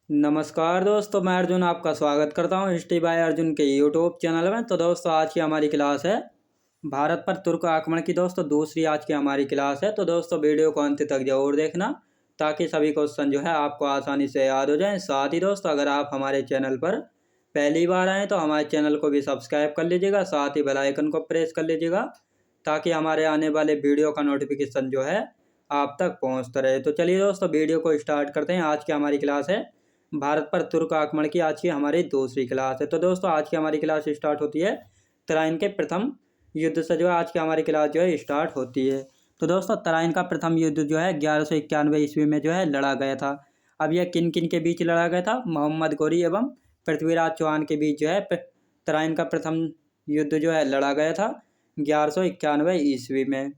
नमस्कार दोस्तों, मैं अर्जुन आपका स्वागत करता हूँ हिस्ट्री बाय अर्जुन के यूट्यूब चैनल में। तो दोस्तों, आज की हमारी क्लास है भारत पर तुर्क आक्रमण की। दोस्तों, दूसरी आज की हमारी क्लास है। तो दोस्तों, वीडियो को अंत तक जरूर देखना ताकि सभी क्वेश्चन जो है आपको आसानी से याद हो जाएं। साथ ही दोस्तों, अगर आप हमारे चैनल पर पहली बार आएँ तो हमारे चैनल को भी सब्सक्राइब कर लीजिएगा, साथ ही बेल आइकन को प्रेस कर लीजिएगा ताकि हमारे आने वाले वीडियो का नोटिफिकेशन जो है आप तक पहुँचता रहे। तो चलिए दोस्तों, वीडियो को स्टार्ट करते हैं। आज की हमारी क्लास है भारत पर तुर्क आक्रमण की। आज की हमारी दूसरी क्लास है। तो दोस्तों, आज की हमारी क्लास स्टार्ट होती है तराइन के प्रथम युद्ध से। जो है आज की हमारी क्लास जो है स्टार्ट होती है। तो दोस्तों, तराइन का प्रथम युद्ध जो है 1191 ईस्वी में जो है लड़ा गया था। अब यह किन किन के बीच लड़ा गया था? मोहम्मद गौरी एवं पृथ्वीराज चौहान के बीच जो है तराइन का प्रथम युद्ध जो है लड़ा गया था 1191 ईस्वी में।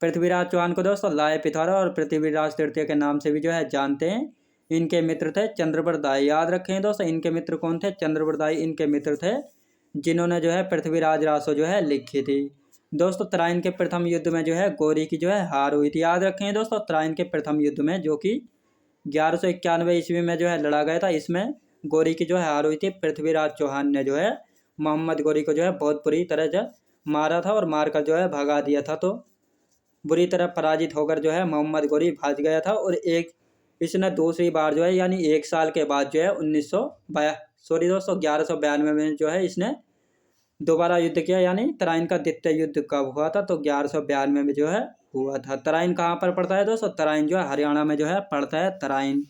पृथ्वीराज चौहान को दोस्तों लाए पिथौरा और पृथ्वीराज तृतीय के नाम से भी जो है जानते हैं। इनके मित्र थे चंद्रप्रदायी। याद रखें दोस्तों, इनके मित्र कौन थे? चंद्रप्रदायी इनके मित्र थे जिन्होंने जो है पृथ्वीराज रासो जो है लिखी थी। दोस्तों, तराइन के प्रथम युद्ध में जो है गौरी की जो है हार हुई थी। याद रखें दोस्तों, तराइन के प्रथम युद्ध में जो कि 1191 ईस्वी में जो है लड़ा गया था, इसमें गौरी की जो है हार हुई थी। पृथ्वीराज चौहान ने जो है मोहम्मद गौरी को जो है बहुत बुरी तरह से मारा था और मारकर जो है भगा दिया था। तो बुरी तरह पराजित होकर जो है मोहम्मद गौरी भाग गया था और इसने दूसरी बार जो है यानी 1 साल के बाद जो है 1192 में जो है इसने दोबारा युद्ध किया। यानी तराइन का द्वितीय युद्ध कब हुआ था? तो 1192 में जो है हुआ था। तराइन कहाँ पर पड़ता है दोस्तों? तराइन जो है हरियाणा में जो है पड़ता है तराइन।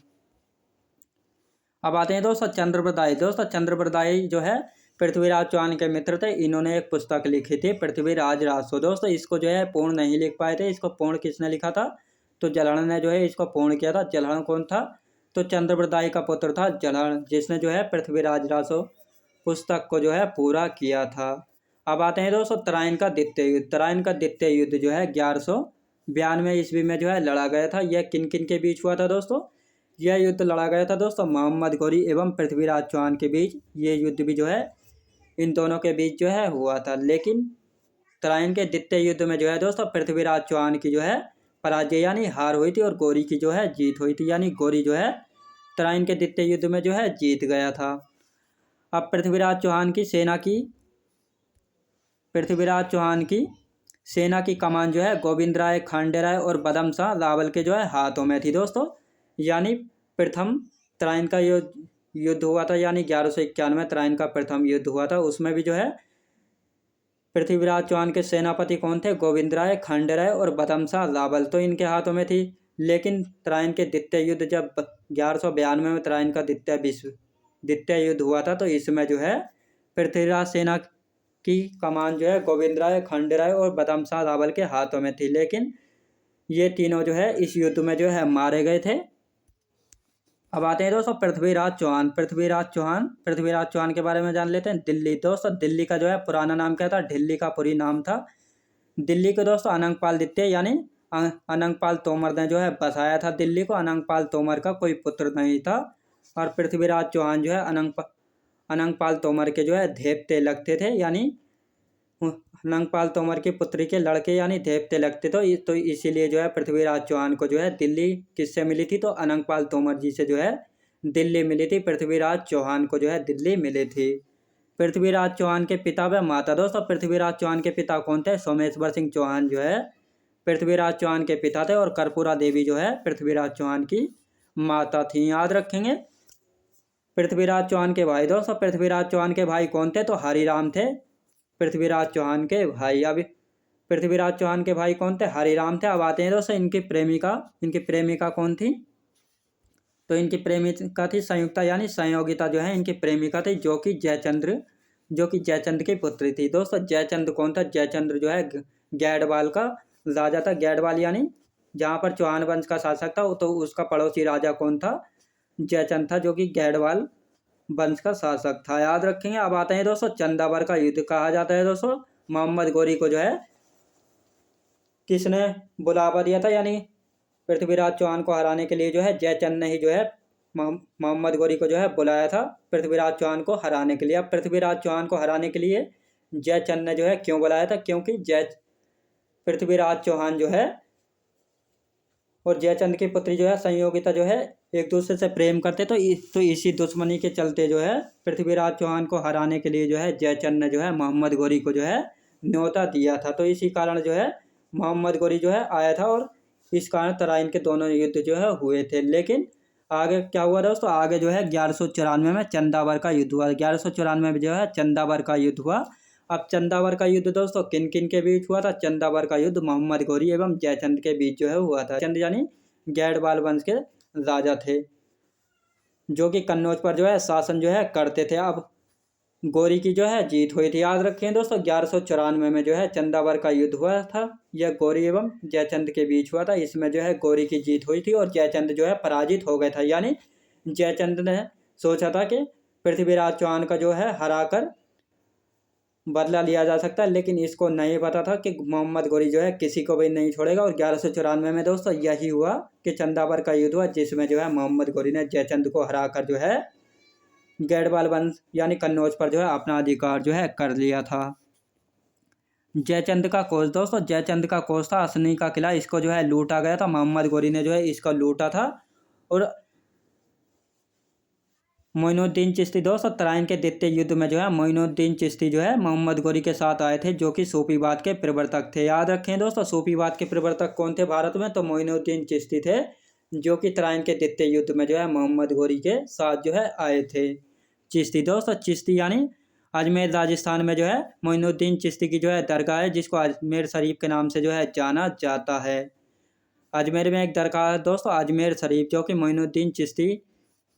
अब आते हैं दोस्तों चंद्रप्रदायी। दोस्तों, चंद्रप्रदायी जो है पृथ्वीराज चौहान के मित्र थे। इन्होंने एक पुस्तक लिखी थी पृथ्वीराज रासो। दोस्तों, इसको जो है पूर्ण नहीं लिख पाए थे। इसको पूर्ण किसने लिखा था? तो जलहण ने जो है इसको पूर्ण किया था। जलहण कौन था? तो चंद्रप्रदायी का पुत्र था जलहण, जिसने जो है पृथ्वीराज रासो पुस्तक को जो है पूरा किया था। अब आते हैं दोस्तों तराइन का द्वितीय युद्ध। तराइन का द्वितीय युद्ध जो है 1192 ईस्वी में जो है लड़ा गया था। यह किन किन के बीच हुआ था दोस्तों? यह युद्ध लड़ा गया था दोस्तों मोहम्मद गौरी एवं पृथ्वीराज चौहान के बीच। ये युद्ध भी जो है इन दोनों के बीच जो है हुआ था। लेकिन तराइन के द्वितीय युद्ध में जो है दोस्तों पृथ्वीराज चौहान की जो है पराजय यानी हार हुई थी और गौरी की जो है जीत हुई थी। यानी गौरी जो है तराइन के द्वितीय युद्ध में जो है जीत गया था। अब पृथ्वीराज चौहान की सेना की कमान जो है गोविंद राय, खांडे राय और बदम शाह लावल के जो है हाथों में थी दोस्तों। यानी प्रथम तराइन का युद्ध हुआ था, यानी 1191 तराइन का प्रथम युद्ध हुआ था। उसमें भी जो है पृथ्वीराज चौहान के सेनापति कौन थे? गोविंद राय, खांडे राय और बदम शाह लावल, तो इनके हाथों में थी। लेकिन तराइन के द्वितीय युद्ध जब 1192 में तराइन का द्वितीय युद्ध हुआ था, तो इसमें जो है पृथ्वीराज सेना की कमान जो है गोविंद राय, खांडे राय और बदम शाह लावल के हाथों में थी। लेकिन ये तीनों जो है इस युद्ध में जो है मारे गए थे। अब आते हैं दोस्तों पृथ्वीराज चौहान के बारे में जान लेते हैं। दिल्ली। दोस्तों, दिल्ली का जो है पुराना नाम क्या था? दिल्ली का पूरी नाम था। दिल्ली को दोस्तों अनंगपाल द्वितीय यानी अनंगपाल तोमर ने जो है बसाया था दिल्ली को। अनंगपाल तोमर का कोई पुत्र नहीं था और पृथ्वीराज चौहान जो है अनंगपाल तोमर के जो है धेपते लगते थे। यानी अनंगपाल तोमर की पुत्री के लड़के यानी धेपते लगते थे। तो इसीलिए जो है पृथ्वीराज चौहान को जो है दिल्ली किससे मिली थी? तो अनंगपाल तोमर जी से जो है दिल्ली मिली थी। पृथ्वीराज चौहान को जो है दिल्ली मिली थी। पृथ्वीराज चौहान के पिता व माता। दोस्तों, पृथ्वीराज चौहान के पिता कौन थे? सोमेश्वर सिंह चौहान जो है पृथ्वीराज चौहान के पिता थे और कर्पूरा देवी जो है पृथ्वीराज चौहान की माता थी। याद रखेंगे। पृथ्वीराज चौहान के भाई। दोस्तों, पृथ्वीराज चौहान के भाई कौन थे? तो हरिराम थे पृथ्वीराज चौहान के भाई। अब पृथ्वीराज चौहान के भाई कौन थे? हरिराम थे। अब आते हैं दोस्तों इनकी प्रेमिका कौन थी? तो इनकी प्रेमिका थी संयुक्ता यानी संयोगिता जो है इनकी प्रेमिका थी, जो कि जयचंद्र की पुत्री थी। दोस्तों, जयचंद्र कौन था? जयचंद्र जो है गैडवाल का राजा था। गैडवाल यानी जहाँ पर चौहान वंश का शासक था, तो उसका पड़ोसी राजा कौन था? जयचंद्र था, जो कि गैडवाल वंश का शासक था। याद रखेंगे। अब आते हैं दोस्तों चंदावर का युद्ध कहा जाता है। दोस्तों, मोहम्मद गौरी को जो है किसने बुलावा दिया था? यानी पृथ्वीराज चौहान को हराने के लिए जो है जयचंद ने ही जो है मोहम्मद गौरी को जो है बुलाया था पृथ्वीराज चौहान को हराने के लिए। अब पृथ्वीराज चौहान को हराने के लिए जयचंद ने जो है क्यों बुलाया था? क्योंकि पृथ्वीराज चौहान जो है और जयचंद की पुत्री जो है संयोगिता जो है एक दूसरे से प्रेम करते, तो इसी दुश्मनी के चलते जो है पृथ्वीराज चौहान को हराने के लिए जो है जयचंद ने जो है मोहम्मद गोरी को जो है न्योता दिया था। तो इसी कारण जो है मोहम्मद गोरी जो है आया था और इस कारण तराइन के दोनों युद्ध जो है हुए थे। लेकिन आगे क्या हुआ दोस्तों, आगे जो है 1194 में चंदावर का युद्ध हुआ। 1194 में जो है चंदावर का युद्ध हुआ। अब चंदावर का युद्ध दोस्तों किन किन के बीच हुआ था? चंदावर का युद्ध मोहम्मद गोरी एवं जयचंद के बीच जो है हुआ था। चंद यानी गैड़वाल वंश के राजा थे जो कि कन्नौज पर जो है शासन जो है करते थे। अब गोरी की जो है जीत हुई थी। याद रखें दोस्तों 1194 में जो है चंदावर का युद्ध हुआ था। यह गोरी एवं जयचंद के बीच हुआ था। इसमें जो है गोरी की जीत हुई थी और जयचंद जो है पराजित हो गया था। यानी जयचंद ने सोचा था कि पृथ्वीराज चौहान का जो है हराकर बदला लिया जा सकता है, लेकिन इसको नहीं पता था कि मोहम्मद गोरी जो है किसी को भी नहीं छोड़ेगा। और 1194 में दोस्तों यही हुआ कि चंदावर का युद्ध हुआ, जिसमें जो है मोहम्मद गोरी ने जयचंद को हराकर जो है गैड़वाल वंश यानी कन्नौज पर जो है अपना अधिकार जो है कर लिया था। जयचंद का कोष दोस्तों, जयचंद का कोष था असनी का किला। इसको जो है लूटा गया था। मोहम्मद गोरी ने जो है इसको लूटा था। और मोइनुद्दीन चिश्ती दोस्तों तराइन के द्वितीय युद्ध में जो है मोइनुद्दीन चिश्ती जो है मोहम्मद गोरी के साथ आए थे, जो कि सूफीवाद के प्रवर्तक थे। याद रखें दोस्तों सूफीवाद के प्रवर्तक कौन थे भारत में? तो मोइनुद्दीन चिश्ती थे, जो कि तराइन के द्वितीय युद्ध में जो है मोहम्मद गोरी के साथ जो है आए थे। चिश्ती दोस्तों, चिश्ती यानी अजमेर राजस्थान में जो है मोइनुद्दीन चिश्ती की जो है दरगाह है, जिसको अजमेर शरीफ के नाम से जो है जाना जाता है। अजमेर में एक दरगाह है दोस्तों अजमेर शरीफ, जो कि मोइनुद्दीन चिश्ती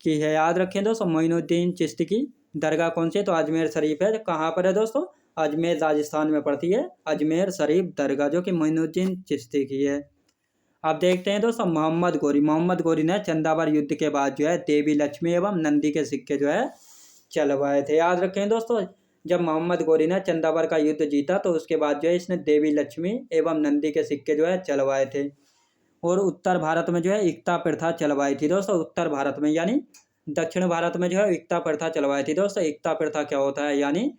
की है। याद रखें दोस्तों मोइनुद्दीन चिश्ती की दरगाह कौन सी है? तो अजमेर शरीफ है। कहाँ पर है दोस्तों? अजमेर राजस्थान में पड़ती है अजमेर शरीफ दरगाह, जो कि मोइनुद्दीन चिश्ती की है। अब देखते हैं दोस्तों मोहम्मद गोरी ने चंदावर युद्ध के बाद जो है देवी लक्ष्मी एवं नंदी के सिक्के जो है चलवाए थे। याद रखें दोस्तों जब मोहम्मद गोरी ने चंदावर का युद्ध जीता तो उसके बाद जो है इसने देवी लक्ष्मी एवं नंदी के सिक्के जो है चलवाए थे। और उत्तर भारत में जो है एकता प्रथा चलवाई थी दोस्तों। उत्तर भारत में यानी दक्षिण भारत में जो है एकता प्रथा चलवाई थी दोस्तों। एकता प्रथा क्या होता है? यानी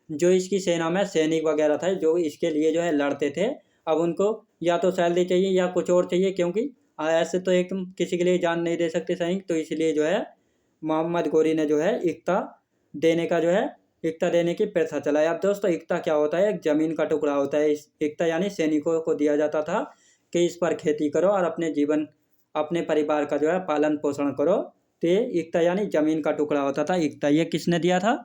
जो इसकी सेना में सैनिक वगैरह थे जो इसके लिए जो है लड़ते थे, अब उनको या तो सैलरी चाहिए या कुछ और चाहिए, क्योंकि ऐसे तो एक किसी के लिए जान नहीं दे सकते सैनिक। तो इसलिए जो है मोहम्मद गोरी ने जो है एकता देने की प्रथा चलाई। अब दोस्तों एकता क्या होता है? एक जमीन का टुकड़ा होता है। इस एकता यानी सैनिकों को दिया जाता था कि इस पर खेती करो और अपने परिवार का जो है पालन पोषण करो। तो ये एकता यानी जमीन का टुकड़ा होता था एकता। ये किसने दिया था?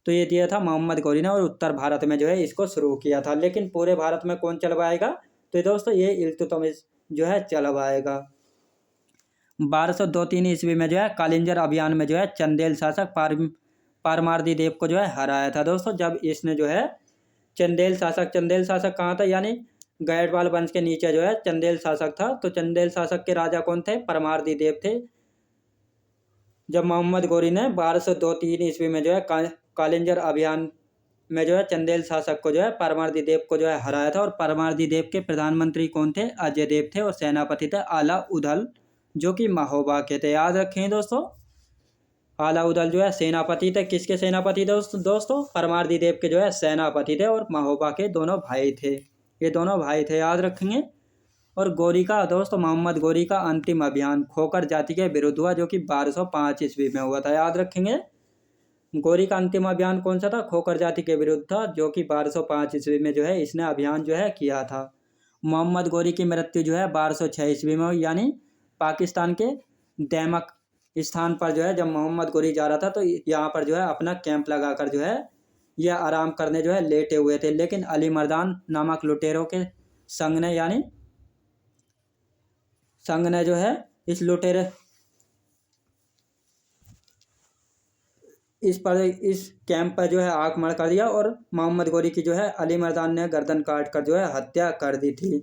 तो ये दिया था मोहम्मद गोरी ने, और उत्तर भारत में जो है इसको शुरू किया था। लेकिन पूरे भारत में कौन चलवाएगा? तो दोस्तों ये इल्तुतमिश जो है चलवाएगा। 1202-3 ईस्वी में जो है कालिंजर अभियान में जो है चंदेल शासक पारमार्दी देव को जो है हराया था दोस्तों। जब इसने जो है चंदेल शासक कहाँ था? यानी गैड़वाल वंश के नीचे जो है चंदेल शासक था। तो चंदेल शासक के राजा कौन थे? परमार्दी देव थे। जब मोहम्मद गोरी ने 1202-3 ईस्वी में जो है कालिंजर अभियान में जो है चंदेल शासक को जो है परमार्दी देव को जो है हराया था। और परमार्दी देव के प्रधानमंत्री कौन थे? अजय देव थे। और सेनापति थे आला उदल, जो कि महोबा के थे। याद रखें दोस्तों आला उदल जो है सेनापति थे। किसके सेनापति दोस्तों? परमार्दी देव के जो है सेनापति थे। और महोबा के दोनों भाई थे। ये दोनों भाई थे, याद रखेंगे। और गोरी का दोस्तों मोहम्मद गोरी का अंतिम अभियान खोकर जाति के विरुद्ध हुआ, जो कि 1205 ईस्वी में हुआ था। याद रखेंगे गोरी का अंतिम अभियान कौन सा था? खोकर जाति के विरुद्ध था, जो कि 1205 ईस्वी में जो है इसने अभियान जो है किया था। मोहम्मद गोरी की मृत्यु जो है 1206 ईस्वी में हुई, यानी पाकिस्तान के दैमक स्थान पर जो है जब मोहम्मद गोरी जा रहा था तो यहाँ पर जो है अपना कैंप लगाकर जो है यह आराम करने जो है लेटे हुए थे। लेकिन अली मर्दान नामक लुटेरों के संघ ने जो है इस कैंप पर जो है आक्रमण कर दिया और मोहम्मद गोरी की जो है अली मर्दान ने गर्दन काट कर जो है हत्या कर दी थी।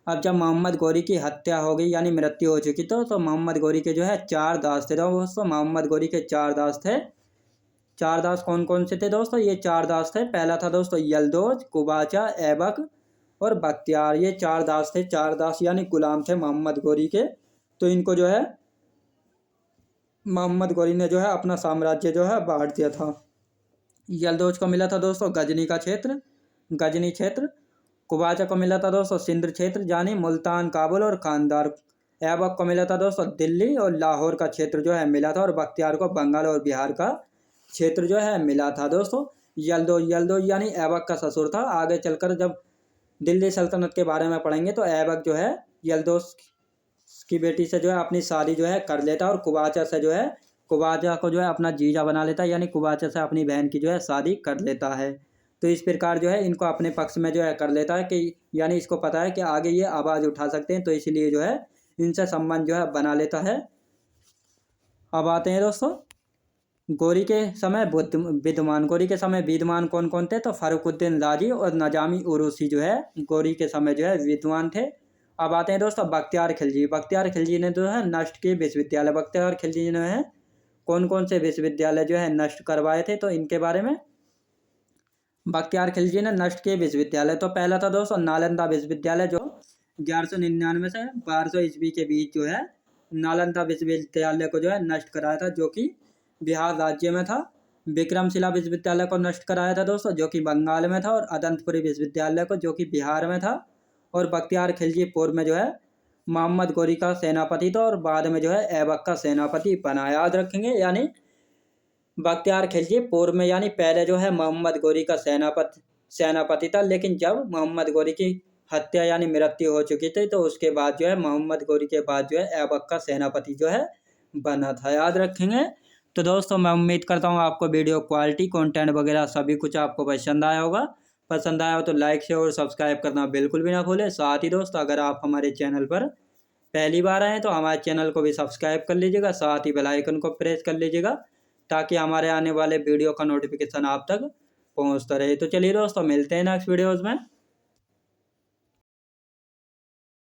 अब जब मोहम्मद गोरी की हत्या हो गई यानी मृत्यु हो चुकी तो मोहम्मद गोरी के जो है 4 दास थे दोस्तों। मोहम्मद गोरी के 4 दास थे। 4 दास कौन कौन से थे दोस्तों? ये 4 दास थे। पहला था दोस्तों यलदोज, कुबाचा, ऐबक और बख्तियार। ये 4 दास थे। 4 दास यानी गुलाम थे मोहम्मद गोरी के। तो इनको जो है मोहम्मद गोरी ने जो है अपना साम्राज्य जो है बांट दिया था। यलदोज को मिला था दोस्तों गजनी क्षेत्र। कुबाचा को मिला था दोस्तों सिंध क्षेत्र यानी मुल्तान, काबुल और खानदार। ऐबक को मिला था दोस्तों दिल्ली और लाहौर का क्षेत्र जो है मिला था, और बख्तियार को बंगाल और बिहार का क्षेत्र जो है मिला था दोस्तों। यल्दोज यानी ऐबक का ससुर था। आगे चलकर जब दिल्ली सल्तनत के बारे में पढ़ेंगे तो ऐबक जो है यल्दोज की बेटी से जो है अपनी शादी जो है कर लेता है, और कुबाचा से जो है कुबाचा को जो है अपना जीजा बना लेता है, यानी कुबाचा से अपनी बहन की जो है शादी कर लेता है। तो इस प्रकार जो है इनको अपने पक्ष में जो है कर लेता है कि यानी इसको पता है कि आगे ये आवाज़ उठा सकते हैं, तो इसीलिए जो है इनसे संबंध जो है बना लेता है। अब आते हैं दोस्तों गोरी के समय विद्वान। गोरी के समय विद्वान कौन कौन थे? तो फरुखुद्दीन राजी और नजामी उरूसी जो है गोरी के समय जो है विद्वान थे। अब आते हैं दोस्तों बख्तियार खिलजी। बख्तियार खिलजी ने जो है नष्ट किए विश्वविद्यालय। बख्तियार खिलजी ने है कौन कौन से विश्वविद्यालय जो है नष्ट करवाए थे, तो इनके बारे में बख्तियार खिलजी ने नष्ट किए विश्वविद्यालय। तो पहला था दोस्तों नालंदा विश्वविद्यालय, जो 1199 से 1200 ईस्वी के बीच जो है नालंदा विश्वविद्यालय को जो है नष्ट कराया था, जो कि बिहार राज्य में था। विक्रमशिला विश्वविद्यालय को नष्ट कराया था दोस्तों, जो कि बंगाल में था, और अदंतपुरी विश्वविद्यालय को, जो कि बिहार में था। और बख्तियार खिलजी पूर्व में जो है मोहम्मद गोरी का सेनापति था, और बाद में जो है ऐबक का सेनापति बना। याद रखेंगे, यानी बख्तियार खिलजी पूर्व में यानी पहले जो है मोहम्मद गोरी का सेनापति था, लेकिन जब मोहम्मद गोरी की हत्या यानी मृत्यु हो चुकी थी, तो उसके बाद जो है मोहम्मद गोरी के बाद जो है ऐबक का सेनापति जो है बना था। याद रखेंगे। तो दोस्तों मैं उम्मीद करता हूँ आपको वीडियो क्वालिटी कंटेंट वगैरह सभी कुछ आपको पसंद आया होगा। पसंद आया हो तो लाइक शेयर और सब्सक्राइब करना बिल्कुल भी ना भूलें। साथ ही दोस्तों अगर आप हमारे चैनल पर पहली बार आए हैं तो हमारे चैनल को भी सब्सक्राइब कर लीजिएगा, साथ ही बेल आइकन को प्रेस कर लीजिएगा, ताकि हमारे आने वाले वीडियो का नोटिफिकेशन आप तक पहुँचता रहे। तो चलिए दोस्तों मिलते हैं नेक्स्ट वीडियोज़ में।